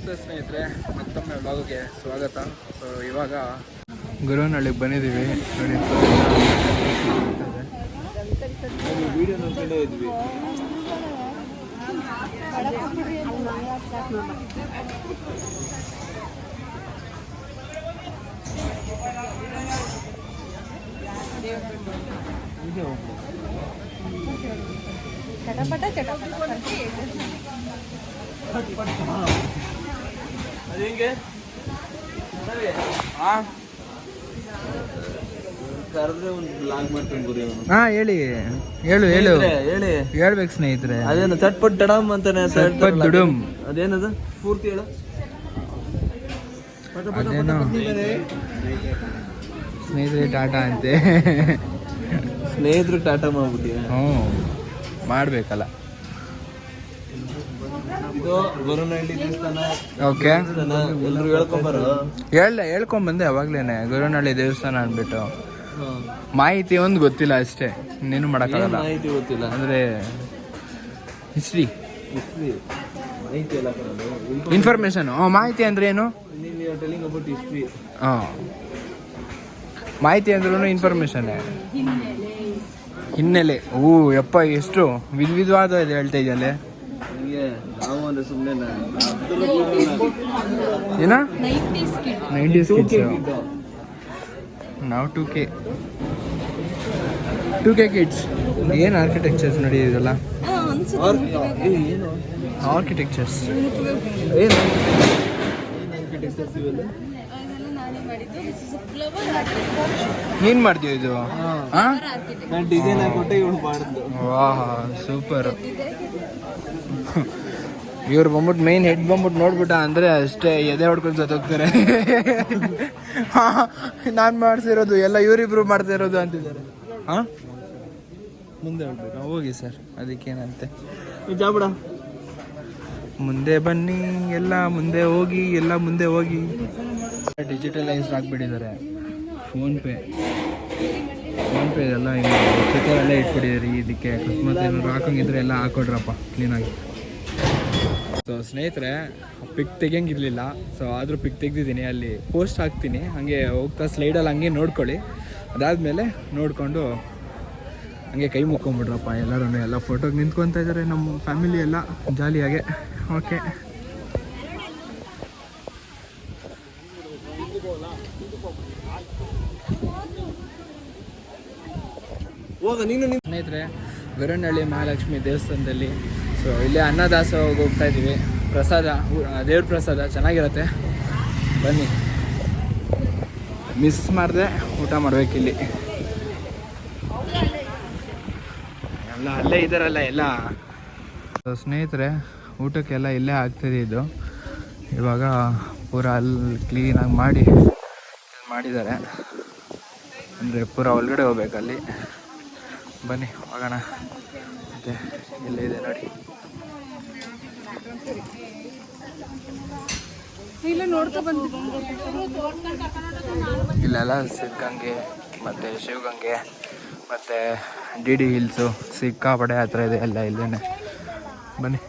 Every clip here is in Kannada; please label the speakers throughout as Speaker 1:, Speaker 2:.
Speaker 1: ನಮಸ್ತೆ ಸ್ನೇಹಿತರೆ, ಮತ್ತೊಮ್ಮೆ ವ್ಲಾಗ್ಗೆ ಸ್ವಾಗತ. ಸೊ ಇವಾಗ ಗುರುವನಹಳ್ಳಿಗೆ ಬಂದಿದ್ದೀವಿ ನೋಡಿ.
Speaker 2: ವಿಡಿಯೋ ನೋಡ್ಕೊಂಡೇ ಇದ್ವಿ.
Speaker 3: ಚಟಪಟ
Speaker 2: ಅದೇಂಗೆ ಕರೆದ್ರೆ ಒಂದು ಬ್ಲಾಗ್ ಮಾಡ್ತೀನಿ ಗುರಿ ಅವನು.
Speaker 1: ಹೇಳಿ ಹೇಳ್ಬೇಕು ಸ್ನೇಹಿತರೆ.
Speaker 2: ಅದೇನು ಚಟ್ಪಟ್ ಡಡಮ್ ಅಂತಾನೆ
Speaker 1: ಚಟ್ಪಟ್ ದುಡುಮ್.
Speaker 2: ಅದೇನದು ಪೂರ್ತಿ ಹೇಳು.
Speaker 1: ಅದೇನೋ ಸ್ನೇಹಿತರೆ ಟಾಟಾ ಅಂತೆ.
Speaker 2: ಸ್ನೇಹಿತರು ಟಾಟಾ ಮಾಡ್ಬಿಟ್ಟಿಯ.
Speaker 1: ಮಾಡ್ಬೇಕಲ್ಲ.
Speaker 2: ಇದು ಗುರುನಹಳ್ಳಿ ದೇವಸ್ಥಾನ.
Speaker 1: ಓಕೆ,
Speaker 2: ಎಲ್ರು ಹೇಳ್ಕೊಂಬಾರ.
Speaker 1: ಹೇಳ್ಕೊಂಬಂದೆ ಅವಾಗ್ಲೇನೆ ಗುರುನಹಳ್ಳಿ ದೇವಸ್ಥಾನ ಅಂದ್ಬಿಟ್ಟು. ಮಾಹಿತಿ ಒಂದು ಗೊತ್ತಿಲ್ಲ ಅಷ್ಟೇ, ನೀನು ಮಾಡೋಕ್ಕಾಗಲ್ಲ.
Speaker 2: ಮಾಹಿತಿ ಗೊತ್ತಿಲ್ಲ
Speaker 1: ಅಂದ್ರೆ ಹಿಸ್ಟ್ರಿ
Speaker 2: ಮಾಹಿತಿ ಎಲ್ಲ
Speaker 1: ಇನ್ಫಾರ್ಮೇಶನ್. ಮಾಹಿತಿ ಅಂದ್ರೆ ಏನು?
Speaker 2: Telling about history.
Speaker 1: ಮಾಹಿತಿ ಅಂದ್ರೂ ಇನ್ಫಾರ್ಮೇಶನ್, ಹಿನ್ನೆಲೆ. ಯಪ್ಪ ಎಷ್ಟು ವಿಧವಾದ ಇದು ಹೇಳ್ತಾ ಇದೆಯಲ್ಲೇ.
Speaker 2: ನಾವು ಅಂದ್ರೆ ಸುಮ್ಮನೆ
Speaker 1: ಏನ 90s ಕಿಡ್ಸ್. ನಾವು 2K ಕಿಡ್ಸ್. ಏನು ಆರ್ಕಿಟೆಕ್ಚರ್ಸ್ ನೋಡಿ ಇದೆಲ್ಲ. ಆರ್ಕಿಟೆಕ್ಚರ್ಸ್ ಏನು ಏನ್ ಮಾಡ್ತೀವಿ ಇದು?
Speaker 2: ಡಿಸೈನ್ ಹಾಕೊಟ್ಟೆ ಇವಳು ಮಾಡಿದ್ದು.
Speaker 1: ವಾಹ್, ಸೂಪರ್. ಇವ್ರು ಬಂದ್ಬಿಟ್ಟು ಮೇನ್ ಹೆಡ್ ಬಂದ್ಬಿಟ್ಟು ನೋಡ್ಬಿಟ್ಟ ಅಂದ್ರೆ ಅಷ್ಟೇ ಎದೆ ಹೊಡ್ಕೊಂಡು ಸತ್ತೋಗ್ತಾರೆ. ನಾನು ಮಾಡ್ಸಿರೋದು ಎಲ್ಲ ಇವರಿಬ್ರು ಮಾಡ್ತಾ ಇರೋದು ಅಂತಿದ್ದಾರೆ. ಮುಂದೆ ಹೋಗ್ಬೇಕು. ಹೋಗಿ ಸರ್, ಅದಕ್ಕೇನಂತೆ.
Speaker 2: ಜಾಬಿಡ
Speaker 1: ಮುಂದೆ ಬನ್ನಿ, ಎಲ್ಲ ಮುಂದೆ ಹೋಗಿ, ಎಲ್ಲ ಮುಂದೆ ಹೋಗಿ. ಡಿಜಿಟಲೈಸ್ ಆಗಿಬಿಟ್ಟಿದ್ದಾರೆ. ಫೋನ್ಪೇ ಇದೆಲ್ಲ ಎಲ್ಲ ಇಟ್ಬಿಟ್ಟಿದ್ದಾರೆ. ಇದಕ್ಕೆ ಅಕಸ್ಮಾತ್ ಏನಾದ್ರು ಹಾಕೋಂಗಿದ್ರೆ ಎಲ್ಲ ಹಾಕೊಡ್ರಪ್ಪ ಕ್ಲೀನಾಗಿ. ಸೊ ಸ್ನೇಹಿತರೆ, ಪಿಕ್ ತೆಗಿಯಂಗಿರಲಿಲ್ಲ. ಸೊ ಆದರೂ ಪಿಕ್ ತೆಗ್ದಿದ್ದೀನಿ. ಅಲ್ಲಿ ಪೋಸ್ಟ್ ಹಾಕ್ತೀನಿ, ಹಾಗೆ ಹೋಗ್ತಾ ಸ್ಲೈಡಲ್ಲಿ ಹಂಗೆ ನೋಡ್ಕೊಳ್ಳಿ. ಅದಾದಮೇಲೆ ನೋಡಿಕೊಂಡು ಹಂಗೆ ಕೈ ಮುಕ್ಕೊಂಬಿಡ್ರಪ್ಪ ಎಲ್ಲರೂ. ಎಲ್ಲ ಫೋಟೋಗೆ ನಿಂತ್ಕೊತಾ ಇದ್ದಾರೆ ನಮ್ಮ ಫ್ಯಾಮಿಲಿ ಎಲ್ಲ ಜಾಲಿಯಾಗೆ. ಓಕೆ, ಸ್ನೇಹಿತರೆ, ಗುರುವನಹಳ್ಳಿ ಮಹಾಲಕ್ಷ್ಮಿ ದೇವಸ್ಥಾನದಲ್ಲಿ. ಸೊ ಇಲ್ಲೇ ಅನ್ನದಾಸೋಹಕ್ಕೆ ಹೋಗ್ತಾ ಇದ್ದೀವಿ. ಪ್ರಸಾದ, ದೇವ್ರ ಪ್ರಸಾದ ಚೆನ್ನಾಗಿರುತ್ತೆ. ಬನ್ನಿ, ಮಿಸ್ ಮಾಡಿದೆ ಊಟ ಮಾಡ್ಬೇಕಿಲ್ಲಿ. ಎಲ್ಲ ಅಲ್ಲೇ ಇದ್ದಾರಲ್ಲ ಎಲ್ಲ. ಸ್ನೇಹಿತರೆ, ಊಟಕ್ಕೆಲ್ಲ ಇಲ್ಲೇ ಆಗ್ತಿದೆ. ಇದು ಇವಾಗ ಪೂರ ಅಲ್ಲಿ ಕ್ಲೀನಾಗಿ ಮಾಡಿದ್ದಾರೆ. ಅಂದರೆ ಪೂರ ಒಳಗಡೆ ಹೋಗ್ಬೇಕಲ್ಲಿ. ಬನ್ನಿ ಹೋಗೋಣ. ಮತ್ತೆ ಇಲ್ಲಿದೆ ನೋಡಿ. ಇಲ್ಲೆಲ್ಲ ಸಿದ್ಧಗಂಗೆ ಮತ್ತು ಶಿವಗಂಗೆ ಮತ್ತು DD ಹಿಲ್ಸು ಸಿಕ್ಕಾಪಡೆ ಹತ್ರ ಇದೆ ಎಲ್ಲ ಇಲ್ಲೇನೆ. ಬನ್ನಿ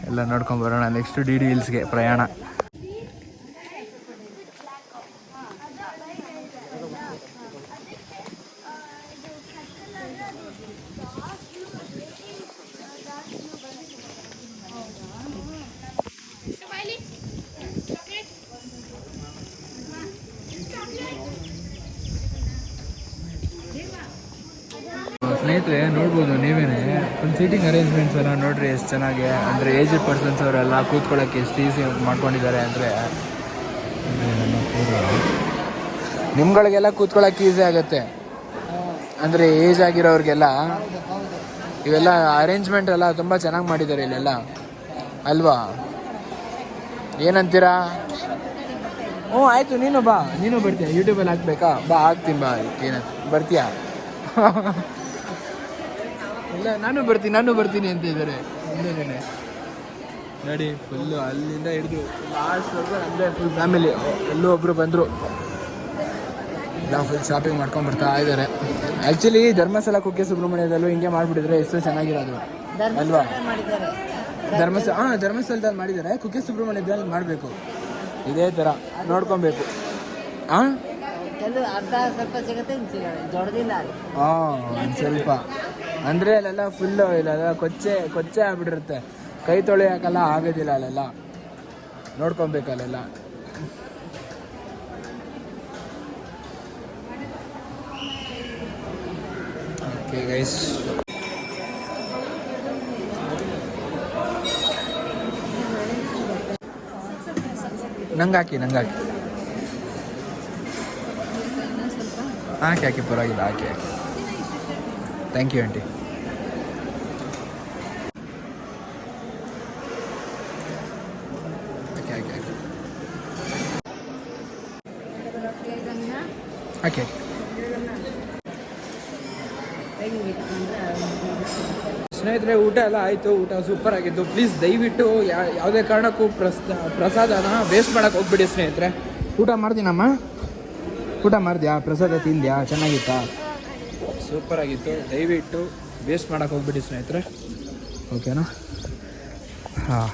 Speaker 1: ಎಲ್ಲ ನೋಡ್ಕೊಂಬರೋಣ. ನೆಕ್ಸ್ಟ್ DD ಹಿಲ್ಸ್ಗೆ ಪ್ರಯಾಣ. ಸ್ನೇಹಿತರೆ, ನೋಡ್ಬೋದು ನೀವೇನೆ ಒಂದು ಸೀಟಿಂಗ್ ಅರೇಂಜ್ಮೆಂಟ್ಸ್ ಎಲ್ಲ ನೋಡ್ರಿ ಎಷ್ಟು ಚೆನ್ನಾಗಿ. ಅಂದರೆ ಏಜ್ಡ್ ಪರ್ಸನ್ಸ್ ಅವರೆಲ್ಲ ಕೂತ್ಕೊಳ್ಳೋಕ್ಕೆ ಎಷ್ಟು ಈಸಿ ಮಾಡ್ಕೊಂಡಿದ್ದಾರೆ ಅಂದರೆ. ನಿಮ್ಗಳಿಗೆಲ್ಲ ಕೂತ್ಕೊಳ್ಳೋಕೆ ಈಸಿ ಆಗುತ್ತೆ. ಅಂದರೆ ಏಜ್ ಆಗಿರೋರಿಗೆಲ್ಲ ಇವೆಲ್ಲ ಅರೇಂಜ್ಮೆಂಟ್ ಎಲ್ಲ ತುಂಬ ಚೆನ್ನಾಗಿ ಮಾಡಿದ್ದಾರೆ ಇಲ್ಲೆಲ್ಲ, ಅಲ್ವಾ? ಏನಂತೀರಾ? ಆಯಿತು, ನೀನು ಬಾ, ನೀನು ಬರ್ತೀಯ. ಯೂಟ್ಯೂಬಲ್ಲಿ ಹಾಕ್ಬೇಕಾ? ಬಾ, ಹಾಕ್ತೀನಿ ಬಾ. ಏನಂತ ಬರ್ತೀಯಾ? ಇಲ್ಲ, ನಾನು ಬರ್ತೀನಿ ಅಂತ ಇದ್ದಾರೆ. ಮುಂದೆನೇ ನೋಡಿ, ಫುಲ್ಲು ಅಲ್ಲಿಂದ ಹಿಡಿದು ಲಾಸ್ಟ್ವರೆಗೂ ಅಂದರೆ ಫುಲ್ ಫ್ಯಾಮಿಲಿ ಎಲ್ಲೂ ಒಬ್ಬರು ಬಂದರು. ಎಲ್ಲ ಫುಲ್ ಶಾಪಿಂಗ್ ಮಾಡ್ಕೊಂಡು ಬರ್ತಾ ಇದ್ದಾರೆ. ಆ್ಯಕ್ಚುಲಿ ಧರ್ಮಸ್ಥಳ ಕುಕ್ಕೆ ಸುಬ್ರಹ್ಮಣ್ಯದಲ್ಲೂ ಹಿಂಗೆ ಮಾಡಿಬಿಟ್ಟಿದ್ರೆ ಎಷ್ಟು ಚೆನ್ನಾಗಿರೋದು, ಅಲ್ವಾ? ಧರ್ಮಸ್ಥಳದಲ್ಲಿ ಮಾಡಿದ್ದಾರೆ. ಕುಕ್ಕೆ ಸುಬ್ರಹ್ಮಣ್ಯದಲ್ಲಿ ಮಾಡಬೇಕು. ಇದೇ ಥರ ನೋಡ್ಕೊಬೇಕು. ಹಾಂ
Speaker 3: ಅರ್ಧ ಸ್ವಲ್ಪ ಸಿಗುತ್ತೆ, ದೊಡ್ಡದಿಲ್ಲ ಅಲ್ಲಿ.
Speaker 1: ಹಾಂ ಸ್ವಲ್ಪ ಅಂದರೆ ಅಲ್ಲೆಲ್ಲ ಫುಲ್ಲು ಇಲ್ಲೆಲ್ಲ ಕೊಚ್ಚೆ ಆಗ್ಬಿಟ್ಟಿರುತ್ತೆ. ಕೈ ತೊಳೆಯೋಕ್ಕೆಲ್ಲ ಆಗೋದಿಲ್ಲ ಅಲ್ಲೆಲ್ಲ. ನೋಡ್ಕೊಬೇಕು ಅಲ್ಲೆಲ್ಲ. ಓಕೆ ಗೈಸ್, ನಂಗೆ ಹಾಕಿ ಹಾಕಿ ಪರವಾಗಿಲ್ಲ, ಹಾಕಿ ಥ್ಯಾಂಕ್ ಯು ಆಂಟಿ. ಹಾಕಿ ಸ್ನೇಹಿತರೆ, ಊಟ ಎಲ್ಲ ಆಯಿತು. ಊಟ ಸೂಪರ್ ಆಗಿತ್ತು. ಪ್ಲೀಸ್ ದಯವಿಟ್ಟು ಯಾವುದೇ ಕಾರಣಕ್ಕೂ ಪ್ರಸಾದನ ವೇಸ್ಟ್ ಮಾಡೋಕ್ಕೆ ಹೋಗ್ಬಿಡಿ ಸ್ನೇಹಿತರೆ. ಊಟ ಮಾಡ್ತೀನಮ್ಮ? ಊಟ ಮಾಡಿದ್ಯಾ? ಪ್ರಸಾದ ತಿಂದ್ಯಾ? ಚೆನ್ನಾಗಿತ್ತಾ? ಸೂಪರ್ ಆಗಿತ್ತು. ದಯವಿಟ್ಟು ವೇಸ್ಟ್ ಮಾಡೋಕ್ಕೆ ಹೋಗ್ಬಿಡಿ ಸ್ನೇಹಿತರೆ, ಓಕೆನಾ? ಹಾಂ,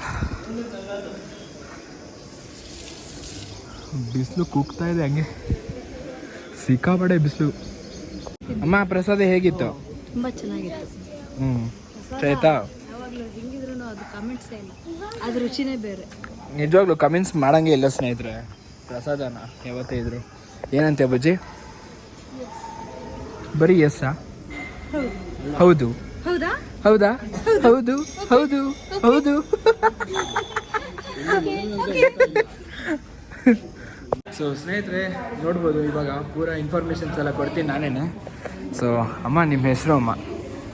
Speaker 1: ಬಿಸಿಲು ಕೂಗ್ತಾ ಇದೆ ಹಂಗೆ, ಸಿಕ್ಕಾಪಡೆ ಬಿಸಿಲು. ಅಮ್ಮ, ಪ್ರಸಾದ ಹೇಗಿತ್ತು?
Speaker 3: ತುಂಬ ಚೆನ್ನಾಗಿತ್ತು.
Speaker 1: ಆಯ್ತಾ?
Speaker 3: ಯಾವಾಗಲೂ ಹೆಂಗಿದ್ರು ಅದು ಕಮೆಂಟ್ಸೇ ಇಲ್ಲ, ಅದು ರುಚಿನೇ ಬೇರೆ.
Speaker 1: ನಿಜವಾಗ್ಲೂ ಕಮೆಂಟ್ಸ್ ಮಾಡಂಗೆ ಇಲ್ಲ ಸ್ನೇಹಿತರೆ ಪ್ರಸಾದನ ಯಾವತ್ತೇ ಇದ್ರು. ಏನಂತೆ ಬಜ್ಜಿ? ಬರೀ ಎಸ್ಸಾ? ಹೌದು
Speaker 3: ಹೌದಾ
Speaker 1: ಹೌದಾ ಹೌದು ಹೌದು ಹೌದು. ಸೊ ಸ್ನೇಹಿತರೆ, ನೋಡ್ಬೋದು ಇವಾಗ ಪೂರಾ ಇನ್ಫಾರ್ಮೇಷನ್ಸ್ ಎಲ್ಲ ಕೊಡ್ತೀನಿ ನಾನೇನೆ. ಸೊ ಅಮ್ಮ, ನಿಮ್ಮ ಹೆಸರು? ಅಮ್ಮ,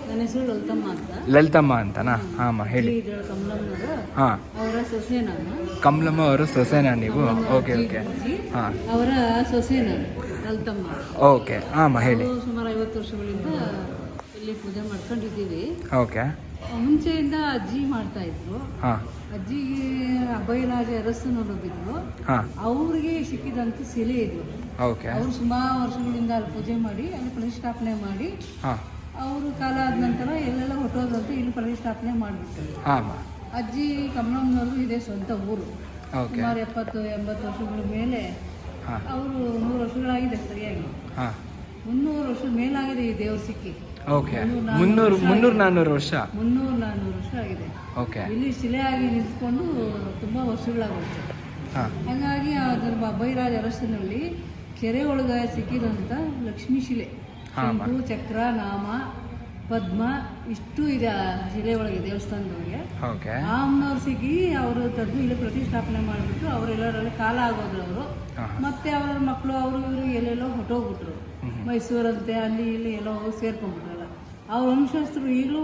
Speaker 3: ನನ್ನ ಹೆಸರು ಲಲಿತಮ್ಮ ಅಂತ.
Speaker 1: ಲಲಿತಮ್ಮ ಅಂತನಾ? ಹಾಂ ಅಮ್ಮ, ಹೇಳಿ.
Speaker 3: ಕಮಲಮ್ಮನವರು.
Speaker 1: ಹಾಂ,
Speaker 3: ಅವರ ಸೊಸೆ ನಾನು.
Speaker 1: ಕಮಲಮ್ಮ ಅವರು ಸೊಸೆನಾ ನೀವು? Okay okay. ಹಾಂ,
Speaker 3: ಅವರ ಸೊಸೆ ನಾನು ಲಲಿತಮ್ಮ.
Speaker 1: ಓಕೆ. ಹಾಂ ಅಮ್ಮ, ಹೇಳಿ.
Speaker 3: ಸುಮಾರು 50 ವರ್ಷಗಳಿಂದ ಇಲ್ಲಿ ಪೂಜೆ ಮಾಡ್ಕೊಂಡಿದ್ದೀವಿ.
Speaker 1: ಓಕೆ.
Speaker 3: ಮುಂಚೆಯಿಂದ ಅಜ್ಜಿ ಮಾಡ್ತಾ ಇದ್ರು.
Speaker 1: ಹಾಂ,
Speaker 3: ಅಜ್ಜಿಗೆ ಅಭಯರಾಜ ಅರಸನವರಿದ್ರು.
Speaker 1: ಹಾಂ,
Speaker 3: ಅವ್ರಿಗೆ ಸಿಕ್ಕಿದಂಥ ಶಿಲೆ ಇದು.
Speaker 1: ಓಕೆ.
Speaker 3: ಅವರು ಸುಮಾರು ವರ್ಷಗಳಿಂದ ಅಲ್ಲಿ ಪೂಜೆ ಮಾಡಿ ಅಲ್ಲಿ ಪ್ರತಿಷ್ಠಾಪನೆ ಮಾಡಿ,
Speaker 1: ಹಾಂ,
Speaker 3: ಅವರು ಕಾಲ ಆದ ನಂತರ ಎಲ್ಲೆಲ್ಲ ಹೊಟ್ಟೋದಂತ ಇಲ್ಲಿ ಪ್ರತಿಷ್ಠಾಪನೆ ಮಾಡಿಬಿಡ್ತಾರೆ.
Speaker 1: ಹಾಂ.
Speaker 3: ಅಜ್ಜಿ ಕಮಲಮ್ಮನವ್ರದ್ದು ಇದೇ ಸ್ವಂತ ಊರು.
Speaker 1: ಓಕೆ.
Speaker 3: ಸುಮಾರು 70-80 ವರ್ಷಗಳ ಮೇಲೆ.
Speaker 1: ಹಾಂ,
Speaker 3: ಅವರು 100 ವರ್ಷಗಳಾಗಿದೆ ಸರಿಯಾಗಿ.
Speaker 1: ಹಾಂ,
Speaker 3: 300 ವರ್ಷದ ಮೇಲಾಗಿದೆ ಈ ದೇವ್ರ ಸಿಕ್ಕಿ.
Speaker 1: ಓಕೆ. 300-400 ವರ್ಷ.
Speaker 3: 300-400 ವರ್ಷ ಆಗಿದೆ.
Speaker 1: ಓಕೆ.
Speaker 3: ಇಲ್ಲಿ ಶಿಲೆಯಾಗಿ ನಿಂತ್ಕೊಂಡು ತುಂಬ ವರ್ಷಗಳಾಗುತ್ತೆ.
Speaker 1: ಹಾಂ,
Speaker 3: ಹಾಗಾಗಿ ಅದರ ಅಭಯರಾಜ ಅರಸನಲ್ಲಿ ಕೆರೆ ಒಳಗೆ ಸಿಕ್ಕಿದಂಥ ಲಕ್ಷ್ಮೀ ಶಿಲೆ, ಶಂಕು, ಚಕ್ರ, ನಾಮ, ಪದ್ಮ ಇಷ್ಟು ಇದೆ ಆ ಶಿಲೆ ಒಳಗೆ, ದೇವಸ್ಥಾನದೊಳಗೆ.
Speaker 1: ಓಕೆ.
Speaker 3: ಅಮ್ಮನವ್ರು ಸಿಕ್ಕಿ ಅವರು ತಂದು ಇಲ್ಲಿ ಪ್ರತಿಷ್ಠಾಪನೆ ಮಾಡಿಬಿಟ್ಟು ಅವರೆಲ್ಲರಲ್ಲಿ ಕಾಲ ಆಗೋದ್ರು ಅವರು. ಮತ್ತೆ ಅವರ ಮಕ್ಕಳು ಅವರು ಇವರು ಎಲ್ಲೆಲ್ಲೋ ಹೊಟ್ಟೋಗ್ಬಿಟ್ರು. ಮೈಸೂರಂತೆ ಅಲ್ಲಿ ಇಲ್ಲಿ ಎಲ್ಲೋ ಹೋಗಿ ಸೇರ್ಕೊಂಡ್ಬಿಟ್ರಲ್ಲ. ಅವ್ರ ವಂಶಸ್ಥರು ಈಗಲೂ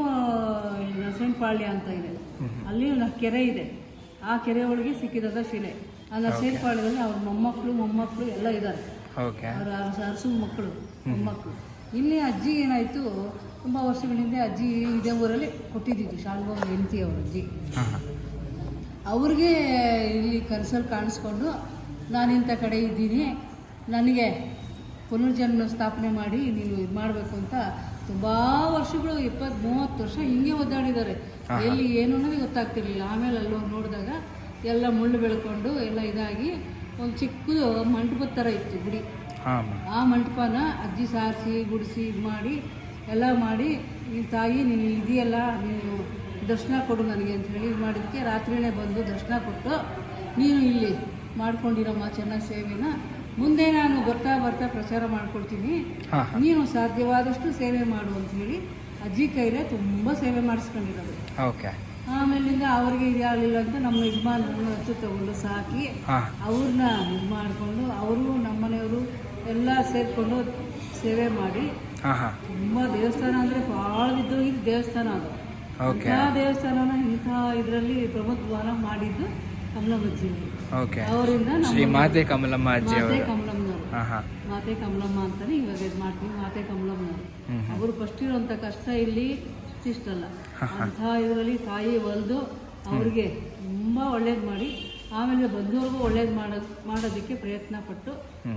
Speaker 3: ನರಸಿಂಹಪಾಳ್ಯ ಅಂತ ಇದೆ, ಅಲ್ಲಿ ಕೆರೆ ಇದೆ. ಆ ಕೆರೆ ಒಳಗೆ ಸಿಕ್ಕಿದಂಥ ಶಿಲೆ. ಆ ನರಸಿಂಹಪಾಳ್ಯದಲ್ಲಿ ಅವ್ರ ಮೊಮ್ಮಕ್ಕಳು ಎಲ್ಲ ಇದ್ದಾರೆ.
Speaker 1: ಓಕೆ.
Speaker 3: ಅವರ ಅರಸು ಮಕ್ಕಳು, ಮೊಮ್ಮಕ್ಕಳು. ಇಲ್ಲಿ ಅಜ್ಜಿ ಏನಾಯಿತು, ತುಂಬ ವರ್ಷಗಳಿಂದ ಅಜ್ಜಿ ಇದೇ ಊರಲ್ಲಿ ಕೊಟ್ಟಿದ್ದಿದ್ದು, ಶಾಲ್ವ ಹೆಂಡತಿ ಅವ್ರ ಅಜ್ಜಿ. ಅವ್ರಿಗೆ ಇಲ್ಲಿ ಕನಸಲ್ಲಿ ಕಾಣಿಸ್ಕೊಂಡು, ನಾನಿಂಥ ಕಡೆ ಇದ್ದೀನಿ, ನನಗೆ ಪುನರ್ಜನ್ಮ ಸ್ಥಾಪನೆ ಮಾಡಿ ನೀವು ಇದು ಮಾಡಬೇಕು ಅಂತ ತುಂಬ ವರ್ಷಗಳು 20-30 ವರ್ಷ ಹಿಂಗೆ ಒದ್ದಾಡಿದ್ದಾರೆ. ಎಲ್ಲಿ ಏನು ಅನ್ನೋದು ಗೊತ್ತಾಗ್ತಿರ್ಲಿಲ್ಲ. ಆಮೇಲೆ ಅಲ್ಲೋಗಿ ನೋಡಿದಾಗ ಎಲ್ಲ ಮುಳ್ಳು ಬೆಳ್ಕೊಂಡು ಎಲ್ಲ ಇದಾಗಿ ಒಂದು ಚಿಕ್ಕದು ಮಂಟಪದ ಥರ ಇತ್ತು ಗುಡಿ. ಆ ಮಂಟಪನ ಅಜ್ಜಿ ಸಾರಿಸಿ ಗುಡಿಸಿ ಇದು ಮಾಡಿ ಎಲ್ಲ ಮಾಡಿ, ಈ ತಾಯಿ ನೀನು ಇದೆಯಲ್ಲ, ನೀನು ದರ್ಶನ ಕೊಡು ನನಗೆ ಅಂತ ಹೇಳಿ ಇದು ಮಾಡಿದ್ದಕ್ಕೆ ರಾತ್ರಿಯೇ ಬಂದು ದರ್ಶನ ಕೊಟ್ಟು, ನೀನು ಇಲ್ಲಿ ಮಾಡ್ಕೊಂಡಿರಮ್ಮ ಚೆನ್ನಾಗಿ ಸೇವೆನ, ಮುಂದೆ ನಾನು ಬರ್ತಾ ಪ್ರಚಾರ ಮಾಡ್ಕೊಡ್ತೀನಿ, ನೀನು ಸಾಧ್ಯವಾದಷ್ಟು ಸೇವೆ ಮಾಡು ಅಂತ ಹೇಳಿ ಅಜ್ಜಿ ಕೈಲೇ ತುಂಬ ಸೇವೆ ಮಾಡಿಸ್ಕೊಂಡಿರೋದು.
Speaker 1: ಓಕೆ.
Speaker 3: ಆಮೇಲಿಂದ ಅವ್ರಿಗೆ ಇದಾಗಲಿಲ್ಲ ಅಂತ ನಮ್ಮ ಯಜಮಾನ್ರನ್ನ ಹಚ್ಚು ತಗೊಂಡು ಸಾಕಿ ಅವ್ರನ್ನ ಇದು ಮಾಡಿಕೊಂಡು, ಅವರು ನಮ್ಮನೆಯವರು ಎಲ್ಲ ಸೇರಿಕೊಂಡು ಸೇವೆ ಮಾಡಿ ತುಂಬ ದೇವಸ್ಥಾನ ಅಂದರೆ ಭಾಳ ಇದು ದೇವಸ್ಥಾನ ಅದು. ಇಂಥ ದೇವಸ್ಥಾನನ ಇಂಥ ಇದರಲ್ಲಿ ಪ್ರಮುಖವಾದ ಮಾಡಿದ್ದು ಕಮಲಮ್ಮಜ್ಜಿ. ಅವರಿಂದ
Speaker 1: ಮಾತೆ ಕಮಲಮ್ಮ ಅಜ್ಜಿ,
Speaker 3: ಮಾತೆ ಕಮಲಮ್ಮ ಅಂತಾನೆ ಇವಾಗ ಇದು ಮಾಡ್ತೀವಿ, ಮಾತೆ ಕಮಲಮ್ಮನವರು. ಅವರು ಫಸ್ಟ್ ಇರೋಂಥ ಕಷ್ಟ ಇಲ್ಲಿ ಇಷ್ಟಲ್ಲ, ಅಂಥ ಇದರಲ್ಲಿ ತಾಯಿ ಒಲ್ದು ಅವ್ರಿಗೆ ತುಂಬ ಒಳ್ಳೇದು ಮಾಡಿ, ಆಮೇಲೆ ಬಂದವ್ರಿಗೂ ಒಳ್ಳೇದು ಮಾಡೋದಕ್ಕೆ ಪ್ರಯತ್ನ ಪಟ್ಟು,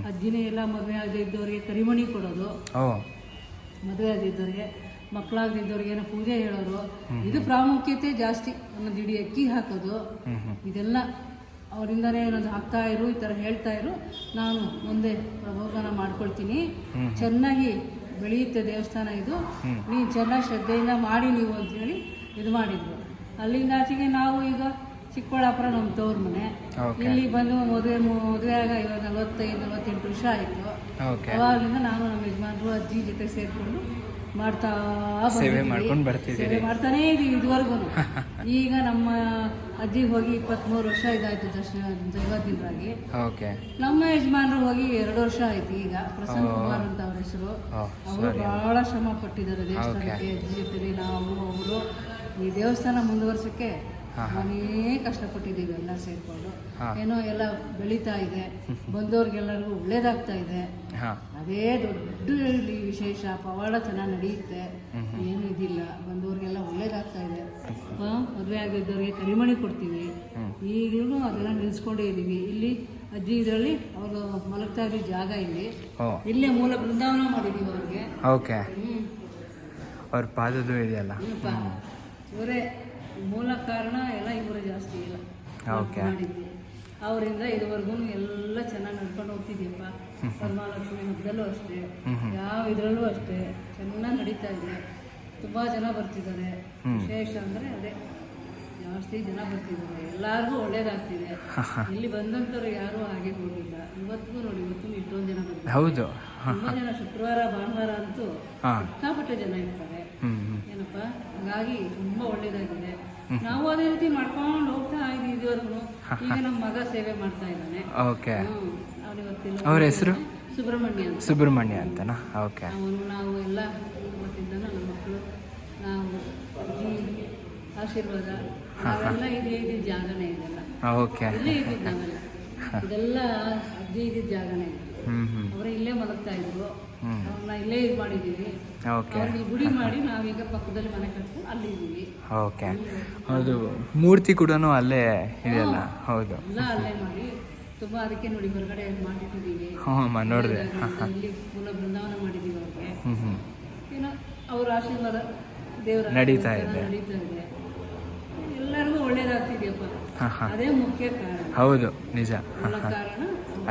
Speaker 3: ಅಜ್ಜಿನೇ ಎಲ್ಲ ಮದುವೆ ಆಗದಿದ್ದವ್ರಿಗೆ ಕರಿಮಣಿ ಕೊಡೋದು, ಮದುವೆ ಆಗದಿದ್ದವ್ರಿಗೆ ಮಕ್ಕಳಾಗದಿದ್ದವ್ರಿಗೇನೋ ಪೂಜೆ ಹೇಳೋರು, ಇದು ಪ್ರಾಮುಖ್ಯತೆ ಜಾಸ್ತಿ. ಒಂದೊಂದು ಇಡೀ ಅಕ್ಕಿ ಹಾಕೋದು, ಇದೆಲ್ಲ ಅವರಿಂದನೇ ಒಂದೊಂದು ಹಾಕ್ತಾ ಇರು, ಈ ಥರ ಹೇಳ್ತಾ ಇರು. ನಾನು ಮುಂದೆ ಪ್ರಬೋಧನ ಮಾಡ್ಕೊಳ್ತೀನಿ. ಚೆನ್ನಾಗಿ ಬೆಳೆಯುತ್ತೆ ದೇವಸ್ಥಾನ ಇದು, ನೀವು ಚೆನ್ನಾಗಿ ಶ್ರದ್ಧೆಯಿಂದ ಮಾಡಿ ನೀವು ಅಂತೇಳಿ ಇದು ಮಾಡಿದ್ರು. ಅಲ್ಲಿಂದ ಆಚೆಗೆ ನಾವು ಈಗ ಚಿಕ್ಕಬಳ್ಳಾಪುರ ನಮ್ಮ ತವ್ರ ಮನೆ, ಇಲ್ಲಿ ಬಂದು ಮದುವೆ ಆಗ ಇವಾಗ 45-48 ವರ್ಷ ಆಯಿತು. ಅವಾಗಲಿಂದ ನಾನು ನಮ್ಮ ಯಜಮಾನರು ಅಜ್ಜಿ ಜೊತೆ ಸೇರಿಕೊಂಡು ಮಾಡ್ತಾ ಸೇವೆ ಮಾಡ್ತಾನೇ ಇದೀವಿ ಇದುವರೆಗೂ. ಈಗ ನಮ್ಮ ಅಜ್ಜಿ ಹೋಗಿ 23 ವರ್ಷ ಇದಾಯ್ತು ದೈವದಿಂದಾಗಿ. ನಮ್ಮ ಯಜಮಾನರು ಹೋಗಿ 2 ವರ್ಷ ಆಯ್ತು. ಈಗ ಪ್ರಸನ್ನ ಕುಮಾರ್ ಅಂತ ಅವ್ರ ಹೆಸರು. ಅವರು ಬಹಳ ಶ್ರಮ ಪಟ್ಟಿದ್ದಾರೆ ದೇವಸ್ಥಾನಕ್ಕೆ. ಅಜ್ಜಿ ಜೊತೆ ನಾವು ಅವರು ಈ ದೇವಸ್ಥಾನ ಮುಂದುವರ್ಸಕ್ಕೆ ನಾನೇ ಕಷ್ಟಪಟ್ಟಿದ್ದೀವಿ ಎಲ್ಲ ಸೇರಿಕೊಂಡು. ಏನೋ ಎಲ್ಲ ಬೆಳೀತಾ ಇದೆ, ಬಂದವ್ರಿಗೆಲ್ಲರಿಗೂ ಒಳ್ಳೇದಾಗ್ತಾ ಇದೆ. ಅದೇ ದೊಡ್ಡ ವಿಶೇಷ. ಪವಾಡ ಚೆನ್ನಾಗಿ ನಡೆಯುತ್ತೆ, ಏನು ಇದಿಲ್ಲ. ಬಂದವ್ರಿಗೆಲ್ಲ ಒಳ್ಳೇದಾಗ್ತಾ ಇದೆ. ಮದುವೆ ಆಗಿದ್ದವ್ರಿಗೆ ಕರಿಮಣಿ ಕೊಡ್ತೀವಿ. ಈಗಲೂ ಅದೆಲ್ಲ ನಿಲ್ಸ್ಕೊಂಡೇ ಇದ್ದೀವಿ. ಇಲ್ಲಿ ಅಜ್ಜಿ ಇದರಲ್ಲಿ ಅವರು ಮಲಗ್ತಾ ಇರೋ ಜಾಗ ಇಲ್ಲೇ ಮೂಲ ಬೃಂದಾವನ ಮಾಡಿದ್ದೀವಿ ಅವ್ರಿಗೆ.
Speaker 1: ಅವ್ರ ಪಾದದ್ದು ಇದೆಯಲ್ಲ,
Speaker 3: ಇವರೇ ಮೂಲ ಕಾರಣ. ಎಲ್ಲ ಇವರು ಜಾಸ್ತಿ ಇಲ್ಲ ಮಾಡಿದ್ವಿ. ಅವರಿಂದ ಇದುವರೆಗೂ ಎಲ್ಲ ಚೆನ್ನಾಗಿ ನಡ್ಕೊಂಡು ಹೋಗ್ತಿದ್ದೀಯಪ್ಪ. ವರಮಹಾಲಕ್ಷ್ಮಿ ಹಬ್ಬದಲ್ಲೂ ಅಷ್ಟೇ, ಯಾವ ಇದರಲ್ಲೂ ಅಷ್ಟೇ ಚೆನ್ನಾಗಿ ನಡೀತಾ ಇದೆ. ತುಂಬ ಜನ ಬರ್ತಿದ್ದಾರೆ. ವಿಶೇಷ ಅಂದರೆ ಅದೇ ಜಾಸ್ತಿ ಜನ ಬರ್ತಿದ್ದಾರೆ. ಎಲ್ಲರಿಗೂ ಒಳ್ಳೇದಾಗ್ತಿದೆ. ಇಲ್ಲಿ ಬಂದಂಥವ್ರು ಯಾರೂ ಹಾಗೆ ಹೋಗಿಲ್ಲ. ಇವತ್ತಿಗೂ ನೋಡಿ, ಇವತ್ತು ಇಷ್ಟೊಂದು ಜನ ಬರ್ತಾರೆ.
Speaker 1: ಹೌದು,
Speaker 3: ತುಂಬ ಜನ ಶುಕ್ರವಾರ ಭಾನುವಾರ ಅಂತೂ ಸಿಕ್ಕಾಪಟ್ಟೆ ಜನ ಇರ್ತಾರೆ. ಏನಪ್ಪ, ಹಾಗಾಗಿ ತುಂಬ ಒಳ್ಳೇದಾಗಿದೆ. ನಾವು ಅದೇ ರೀತಿ ಮಾಡ್ಕೊಂಡು ಹೋಗ್ತಾ ಇದ್ದೀವಿ ಇದುವರೆಗೂ. ಈಗ ನಮ್ಮ ಮಗ ಸೇವೆ ಮಾಡ್ತಾ ಇದ್ದಾನೆ.
Speaker 1: ಅವ್ರ ಹೆಸರು
Speaker 3: ಸುಬ್ರಹ್ಮಣ್ಯ
Speaker 1: ಅಂತನಾ?
Speaker 3: ನಾವು ಎಲ್ಲ ಇವತ್ತಿಂದ ನಮ್ಮ ಮಕ್ಕಳು, ನಾವು ಅಜ್ಜಿ ಆಶೀರ್ವಾದ ನಾವೆಲ್ಲ ಇದೇ ಜಾಗನೇ ಇದೆಲ್ಲ. ಇಲ್ಲೇ ಇದ್ದಿದ್ದು ನಾವೆಲ್ಲ, ಇದೆಲ್ಲ ಅಜ್ಜಿ ಇದ್ದಿದ್ದ ಜಾಗನೇ ಇದೆ. ಅವರೇ ಇಲ್ಲೇ ಮಲಗ್ತಾ ಇದ್ರು. ಅವ್ರನ್ನ ಇಲ್ಲೇ ಇದು ಮಾಡಿದ್ದೀವಿ. ಅವ್ರಿಗೆ ಗುಡಿ ಮಾಡಿ ನಾವೀಗ ಪಕ್ಕದಲ್ಲಿ ಮನೆ ಕಟ್ಕೊಂಡು ಅಲ್ಲಿ ಇದ್ದೀವಿ.
Speaker 1: ಹೌದು, ಮೂರ್ತಿ ಕೂಡ ಅಲ್ಲೇ ಇದೆಯಲ್ಲ. ಹೌದು,
Speaker 3: ಎಲ್ಲ ಅಲ್ಲೇ ಮಾಡಿ ತುಂಬ ಅದಕ್ಕೆ ನೋಡಿ ಹೊರಗಡೆ ಮಾಡಿಟ್ಟಿದ್ದೀವಿ.
Speaker 1: ನೋಡಿದೆ,
Speaker 3: ಇಲ್ಲಿ ಮೂಲ ಬೃಂದಾವನ ಮಾಡಿದ್ದೀವಿ ಅವ್ರಿಗೆ. ಏನೋ ಅವ್ರ ಆಶೀರ್ವಾದ ದೇವರ
Speaker 1: ನಡೀತಾ ಇದೆ.
Speaker 3: ಎಲ್ಲರಿಗೂ ಒಳ್ಳೇದಾಗ್ತಿದೆಯಪ್ಪ. ಅದೇ ಮುಖ್ಯ ಕಾರಣ.
Speaker 1: ಹೌದು, ನಿಜ.
Speaker 3: ಕಾರಣ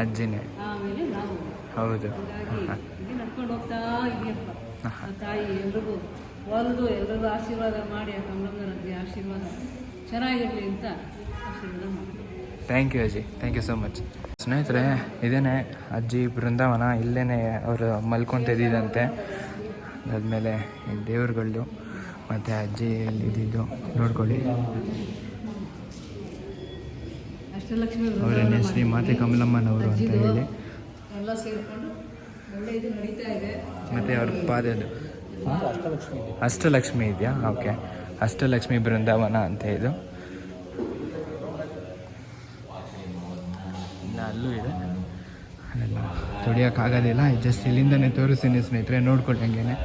Speaker 1: ಅಜ್ಜಿನೇ.
Speaker 3: ಆಮೇಲೆ ನಾವು.
Speaker 1: ಹೌದು,
Speaker 3: ಹಾಗಾಗಿ ನಡ್ಕೊಂಡು ಹೋಗ್ತಾ ಇದೆಯಪ್ಪ. ತಾಯಿ ಎಲ್ರಿಗೂ ಎಲ್ರಿಗೂ ಆಶೀರ್ವಾದ ಮಾಡಿ, ಆ ಕಮಲಮ್ಮನ ಅಜ್ಜಿ ಆಶೀರ್ವಾದ ಚೆನ್ನಾಗಿರಲಿ ಅಂತ ಆಶೀರ್ವಾದ ಮಾಡಿ.
Speaker 1: ಥ್ಯಾಂಕ್ ಯು ಅಜ್ಜಿ, ಥ್ಯಾಂಕ್ ಯು ಸೋ ಮಚ್. ಸ್ನೇಹಿತರೆ, ಇದೇನೆ ಅಜ್ಜಿ ಬೃಂದಾವನ. ಇಲ್ಲೇ ಅವರು ಮಲ್ಕೊಂತಿದ್ದಂತೆ. ಅದಾದಮೇಲೆ ದೇವ್ರುಗಳು ಮತ್ತು ಅಜ್ಜಿ ಇದ್ದಿದ್ದು ನೋಡ್ಕೊಳ್ಳಿ. ಅವರನ್ನೇ ಶ್ರೀ ಮಾತೆ ಕಮಲಮ್ಮನವರು ಅಂತ ಹೇಳಿ.
Speaker 3: ಎಲ್ಲ ಸೇರಿಕೊಂಡು ಒಳ್ಳೆ ಇದು ನಡೀತಾ ಇದೆ.
Speaker 1: ಮತ್ತು ಅವ್ರ ಪಾದದ್ದು ಅಷ್ಟಲಕ್ಷ್ಮಿ ಇದೆಯಾ? ಅಷ್ಟಲಕ್ಷ್ಮಿ ಬೃಂದಾವನ ಅಂತ ಇದು. ಇನ್ನು ಅಲ್ಲೂ ಇದೆ. ಅಲ್ಲೆಲ್ಲ ತೊಡಿಯೋಕ್ಕಾಗೋದಿಲ್ಲ. ಜಸ್ಟ್ ಇಲ್ಲಿಂದನೇ ತೋರಿಸ್ತೀನಿ ಸ್ನೇಹಿತರೆ, ನೋಡ್ಕೊಳ್ಳಿ ಹಂಗೇನೆ.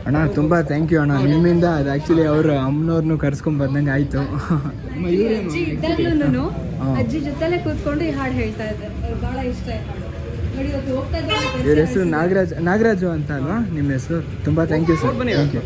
Speaker 1: ಅಣ್ಣ ತುಂಬ ಥ್ಯಾಂಕ್ ಯು ಅಣ್ಣ, ನಿಮ್ಮಿಂದ ಅದು ಆ್ಯಕ್ಚುಲಿ ಅವರು ಅಮ್ಮನವ್ರನ್ನೂ ಕರ್ಸ್ಕೊಂಡ್ ಬಂದಂಗೆ ಆಯಿತು.
Speaker 3: ಅಜ್ಜಿ ಇದ್ದಾಗ್ಲೂ ಅಜ್ಜಿ ಜೊತೆಲೆ ಕೂತ್ಕೊಂಡು ಈ ಹಾಡು ಹೇಳ್ತಾ ಇದ್ದಾರೆ. ಅವ್ರಿಗೆ ಭಾಳ ಇಷ್ಟ ಆಯ್ತು.
Speaker 1: ಇವ್ರ ಹೆಸರು ನಾಗರಾಜು ಅಂತ ಅಲ್ವಾ ನಿಮ್ಮ ಹೆಸರು? ತುಂಬ thank you sir, thank you.